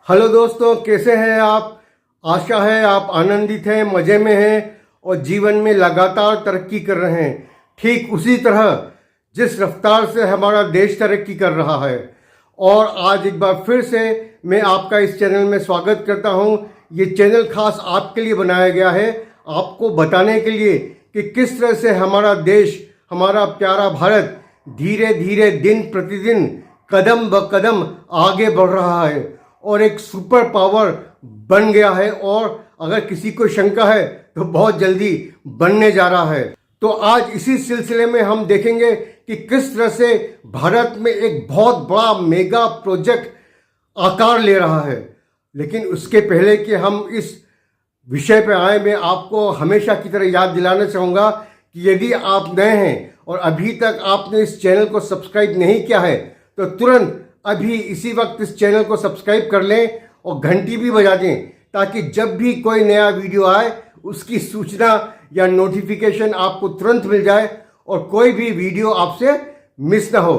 Hello दोस्तों, कैसे हैं आप। आशा है आप आनंदित हैं, मज़े में हैं और जीवन में लगातार तरक्की कर रहे हैं। ठीक उसी तरह जिस रफ्तार से हमारा देश तरक्की कर रहा है। और आज एक बार फिर से मैं आपका इस चैनल में स्वागत करता हूं। ये चैनल खास आपके लिए बनाया गया है, आपको बताने के लिए कि किस तरह से हमारा देश, हमारा प्यारा भारत धीरे धीरे दिन प्रतिदिन कदम ब कदम आगे बढ़ रहा है और एक सुपर पावर बन गया है। और अगर किसी को शंका है तो बहुत जल्दी बनने जा रहा है। तो आज इसी सिलसिले में हम देखेंगे कि किस तरह से भारत में एक बहुत बड़ा मेगा प्रोजेक्ट आकार ले रहा है। लेकिन उसके पहले कि हम इस विषय पर आए, मैं आपको हमेशा की तरह याद दिलाना चाहूँगा कि यदि आप नए हैं और अभी तक आपने इस चैनल को सब्सक्राइब नहीं किया है तो तुरंत अभी इसी वक्त इस चैनल को सब्सक्राइब कर लें और घंटी भी बजा दें, ताकि जब भी कोई नया वीडियो आए उसकी सूचना या नोटिफिकेशन आपको तुरंत मिल जाए और कोई भी वीडियो आपसे मिस ना हो।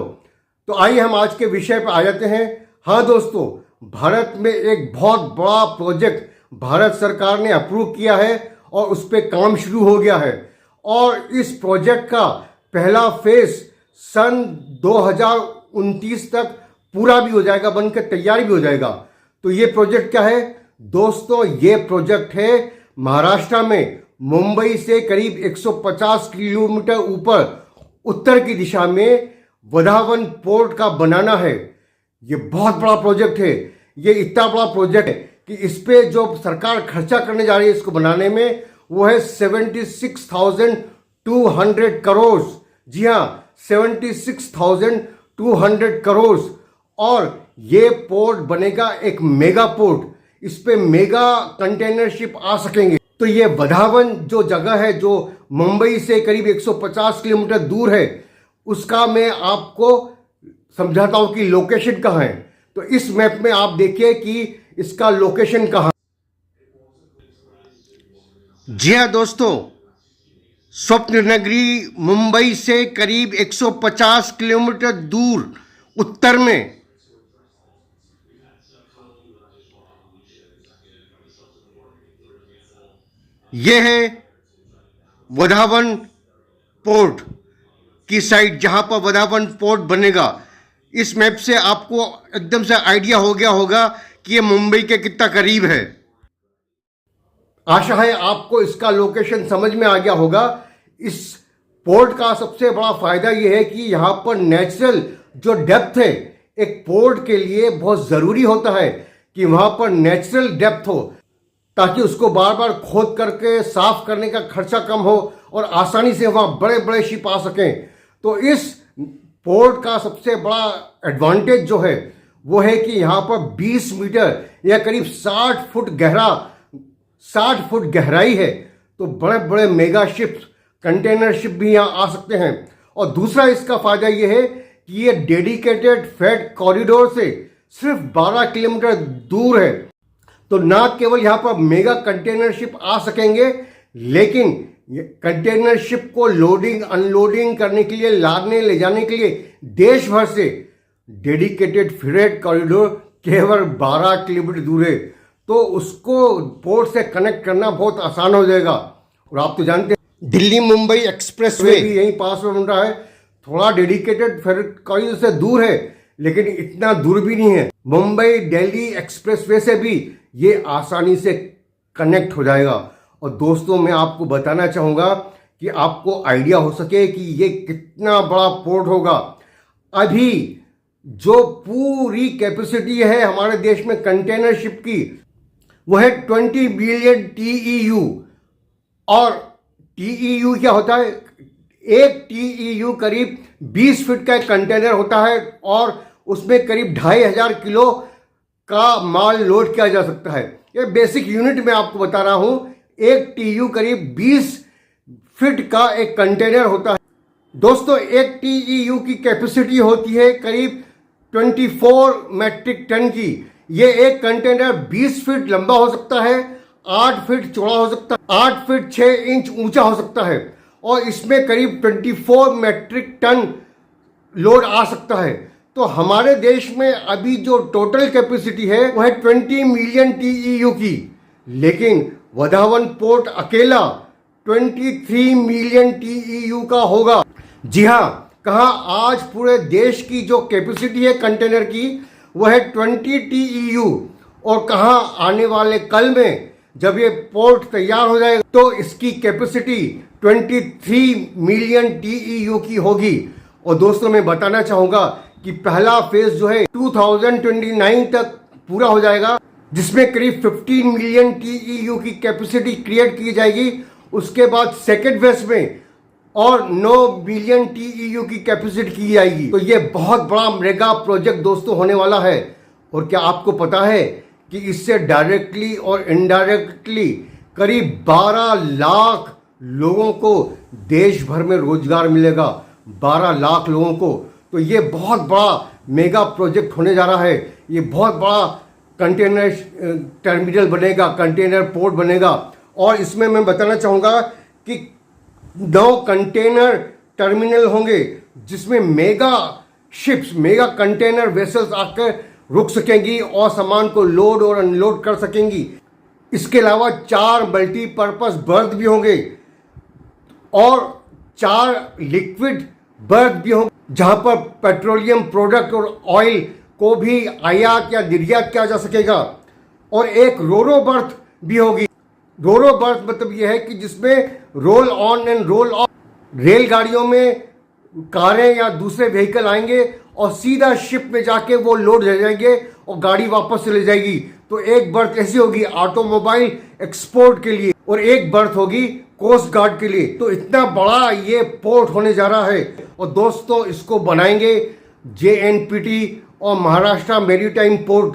तो आइए हम आज के विषय पर आ जाते हैं। हाँ दोस्तों, भारत में एक बहुत बड़ा प्रोजेक्ट भारत सरकार ने अप्रूव किया है और उस पर काम शुरू हो गया है। और इस प्रोजेक्ट का पहला फेज सन 2029 तक पूरा भी हो जाएगा, बनकर तैयार भी हो जाएगा। तो ये प्रोजेक्ट क्या है दोस्तों? ये प्रोजेक्ट है महाराष्ट्र में मुंबई से करीब 150 किलोमीटर ऊपर उत्तर की दिशा में वधावन पोर्ट का बनाना है। ये बहुत बड़ा प्रोजेक्ट है। ये इतना बड़ा प्रोजेक्ट है कि इस पे जो सरकार खर्चा करने जा रही है इसको बनाने में, वो है 76,200 करोड़। जी हाँ, 76,200 करोड़। और ये पोर्ट बनेगा एक मेगा पोर्ट। इस पे मेगा कंटेनर शिप आ सकेंगे। तो ये वधावन जो जगह है, जो मुंबई से करीब 150 किलोमीटर दूर है, उसका मैं आपको समझाता हूं कि लोकेशन कहाँ है। तो इस मैप में आप देखिए कि इसका लोकेशन कहाँ। जी हाँ दोस्तों, स्वप्न नगरी मुंबई से करीब 150 किलोमीटर दूर उत्तर में यह है वधावन पोर्ट की साइट, जहां पर वधावन पोर्ट बनेगा। इस मैप से आपको एकदम से आइडिया हो गया होगा कि यह मुंबई के कितना करीब है। आशा है आपको इसका लोकेशन समझ में आ गया होगा। इस पोर्ट का सबसे बड़ा फायदा यह है कि यहां पर नेचुरल जो डेप्थ है, एक पोर्ट के लिए बहुत ज़रूरी होता है कि वहां पर नेचुरल डेप्थ हो, ताकि उसको बार बार खोद करके साफ करने का खर्चा कम हो और आसानी से वहाँ बड़े बड़े शिप आ सकें। तो इस पोर्ट का सबसे बड़ा एडवांटेज जो है वो है कि यहाँ पर 20 मीटर या करीब 60 फुट गहराई है। तो बड़े बड़े मेगा शिप्स, कंटेनर शिप भी यहाँ आ सकते हैं। और दूसरा इसका फायदा ये है कि ये डेडिकेटेड फ्रेट कॉरिडोर से सिर्फ 12 किलोमीटर दूर है। तो ना केवल यहाँ पर मेगा कंटेनर शिप आ सकेंगे, लेकिन कंटेनर शिप को लोडिंग अनलोडिंग करने के लिए, लादने ले जाने के लिए देश भर से डेडिकेटेड फ्रेट कॉरिडोर केवल 12 किलोमीटर दूर है। तो उसको पोर्ट से कनेक्ट करना बहुत आसान हो जाएगा। और आप तो जानते हैं दिल्ली मुंबई एक्सप्रेसवे भी यहीं पास में बन रहा है। थोड़ा डेडिकेटेड फ्रेट कॉरिडोर से दूर है, लेकिन इतना दूर भी नहीं है। मुंबई दिल्ली एक्सप्रेसवे से भी ये आसानी से कनेक्ट हो जाएगा। और दोस्तों, मैं आपको बताना चाहूँगा कि आपको आइडिया हो सके कि ये कितना बड़ा पोर्ट होगा। अभी जो पूरी कैपेसिटी है हमारे देश में कंटेनर शिप की, वो है 20 बिलियन TEU। और TEU क्या होता है? एक TEU करीब 20 फीट का एक कंटेनर होता है और उसमें करीब 2500 किलो का माल लोड किया जा सकता है। ये बेसिक यूनिट में आपको बता रहा हूं। एक TEU करीब 20 फीट का एक कंटेनर होता है। दोस्तों, एक TEU की कैपेसिटी होती है करीब 24 मैट्रिक टन की। ये एक कंटेनर 20 फीट लंबा हो सकता है, 8 फीट चौड़ा हो सकता है, 8 फीट 6 इंच ऊंचा हो सकता है और इसमें करीब 24 मैट्रिक टन लोड आ सकता है। तो हमारे देश में अभी जो टोटल कैपेसिटी है वह है 20 मिलियन TEU की, लेकिन वधावन पोर्ट अकेला 23 मिलियन TEU का होगा। जी हाँ, कहा आज पूरे देश की जो कैपेसिटी है कंटेनर की वह है 20 TEU, और कहा आने वाले कल में जब ये पोर्ट तैयार हो जाएगा तो इसकी कैपेसिटी 23 मिलियन TEU की होगी। और दोस्तों मैं बताना चाहूँगा कि पहला फेज जो है 2029 तक पूरा हो जाएगा, जिसमें करीब 15 मिलियन TEU की कैपेसिटी क्रिएट की जाएगी। उसके बाद सेकेंड फेज में और 9 बिलियन TEU की कैपेसिटी की जाएगी। तो ये बहुत बड़ा मेगा प्रोजेक्ट दोस्तों होने वाला है। और क्या आपको पता है कि इससे डायरेक्टली और इनडायरेक्टली करीब 12 लाख लोगों को देश भर में रोजगार मिलेगा, 12 लाख लोगों को। तो ये बहुत बड़ा मेगा प्रोजेक्ट होने जा रहा है। ये बहुत बड़ा कंटेनर टर्मिनल बनेगा, कंटेनर पोर्ट बनेगा। और इसमें मैं बताना चाहूँगा कि 9 कंटेनर टर्मिनल होंगे, जिसमें mega ships, mega container vessels आकर रुक सकेंगी और सामान को लोड और अनलोड कर सकेंगी। इसके अलावा 4 मल्टीपर्पज बर्थ भी होंगे और 4 लिक्विड बर्थ भी होंगे, जहां पर पेट्रोलियम प्रोडक्ट और ऑयल को भी आयात या निर्यात किया जा सकेगा। और एक रोरो बर्थ भी होगी। रोरो बर्थ मतलब यह है कि जिसमें roll on and roll off, रेलगाड़ियों में कारें या दूसरे व्हीकल आएंगे और सीधा शिप में जाके वो लोड हो जाएंगे और गाड़ी वापस चले जाएगी। तो एक बर्थ ऐसी होगी ऑटोमोबाइल एक्सपोर्ट के लिए और एक बर्थ होगी कोस्ट गार्ड के लिए। तो इतना बड़ा ये पोर्ट होने जा रहा है। और दोस्तों इसको बनाएंगे JNPT और महाराष्ट्र मैरीटाइम पोर्ट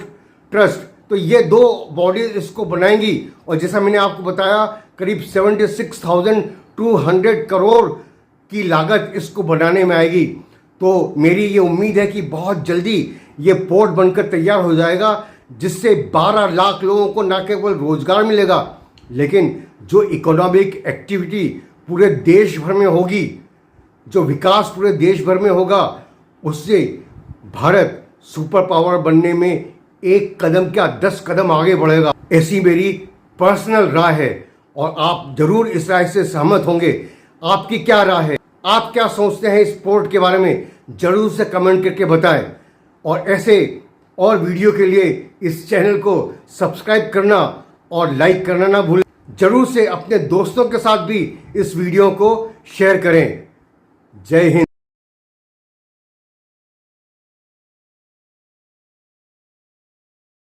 ट्रस्ट। तो ये 2 बॉडीज इसको बनाएंगी। और जैसा मैंने आपको बताया करीब 76,200 करोड़ की लागत इसको बनाने में आएगी। तो मेरी ये उम्मीद है कि बहुत जल्दी ये पोर्ट बनकर तैयार हो जाएगा, जिससे 12 लाख लोगों को न केवल रोजगार मिलेगा, लेकिन जो इकोनॉमिक एक्टिविटी पूरे देश भर में होगी, जो विकास पूरे देश भर में होगा, उससे भारत सुपर पावर बनने में एक कदम क्या 10 कदम आगे बढ़ेगा। ऐसी मेरी पर्सनल राय है और आप जरूर इस राय से सहमत होंगे। आपकी क्या राय है? आप क्या सोचते हैं इस पोर्ट के बारे में? जरूर से कमेंट करके बताएं। और ऐसे और वीडियो के लिए इस चैनल को सब्सक्राइब करना और लाइक करना ना भूलें। जरूर से अपने दोस्तों के साथ भी इस वीडियो को शेयर करें। जय हिंद।